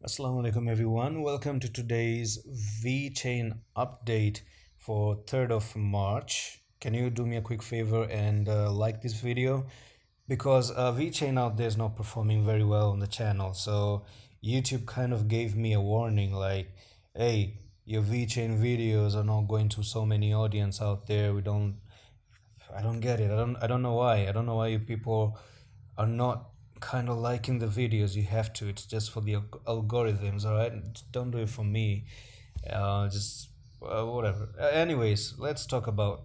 Assalamu alaikum everyone. Welcome to today's Vechain update for 3rd of March. Can you do me a quick favor and like this video? Because Vechain out there is not performing very well on the channel. So YouTube kind of gave me a warning like, hey, your Vechain videos are not going to so many audience out there. I don't get it. I don't know why. I don't know why you people are not kind of liking the videos. You have to. It's just for the algorithms, all right? Don't do it for me. Just whatever. Anyways, let's talk about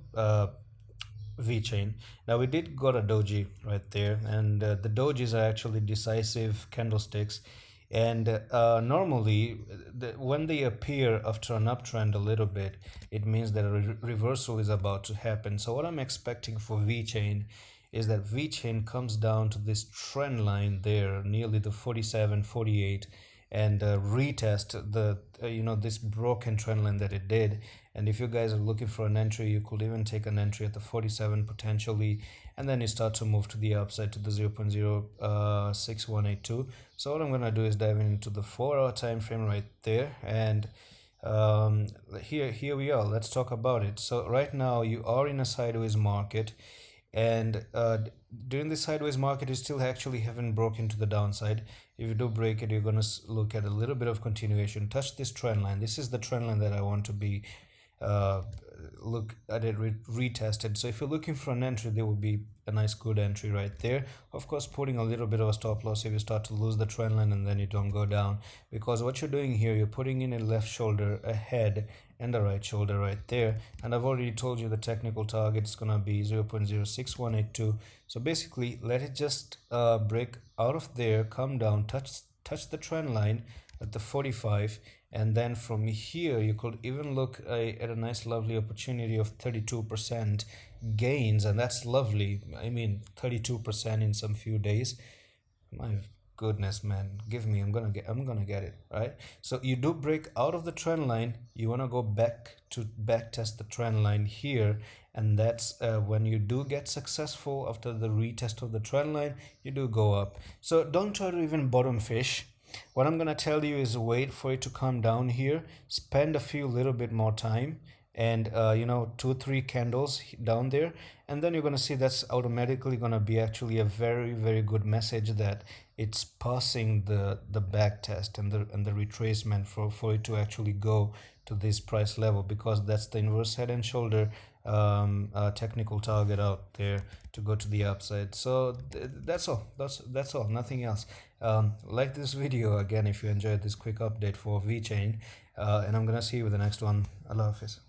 VeChain. Now we did got a doji right there, and the dojis are actually decisive candlesticks. And normally, when they appear after an uptrend a little bit, it means that a reversal is about to happen. So what I'm expecting for VeChain is that VeChain comes down to this trend line there, nearly the 47, 48, and retest the this broken trend line that it did. And if you guys are looking for an entry, you could even take an entry at the 47 potentially, and then you start to move to the upside to the 0.06182. So what I'm gonna do is dive into the 4-hour time frame right there, and here we are. Let's talk about it. So right now you are in a sideways market, and during this sideways market you still actually haven't broken to the downside. If you do break it, you're going to look at a little bit of continuation, touch this trend line. This is the trend line that I want to be uh, look at it retested. So if you're looking for an entry, there will be a nice good entry right there. Of course, putting a little bit of a stop loss if you start to lose the trend line and then you don't go down, because what you're doing here, you're putting in a left shoulder ahead and the right shoulder right there. And I've already told you the technical target is gonna be 0.06182. So basically, let it just break out of there, come down, touch the trend line at the 45, and then from here you could even look at a nice lovely opportunity of 32% gains, and that's lovely. I mean, 32% in some few days, my goodness, man, give me, I'm gonna get it, right? So you do break out of the trend line, you want to go back to back test the trend line here, and that's when you do get successful after the retest of the trend line, you do go up. So don't try to even bottom fish. What I'm gonna tell you is wait for it to come down here, spend a few little bit more time, and 2 3 candles down there, and then you're gonna see that's automatically gonna be actually a very good message that it's passing the back test and the retracement for it to actually go to this price level, because that's the inverse head and shoulder technical target out there to go to the upside. So that's all. That's all, nothing else. Like this video again if you enjoyed this quick update for VeChain, and I'm gonna see you with the next one. Allah Hafiz.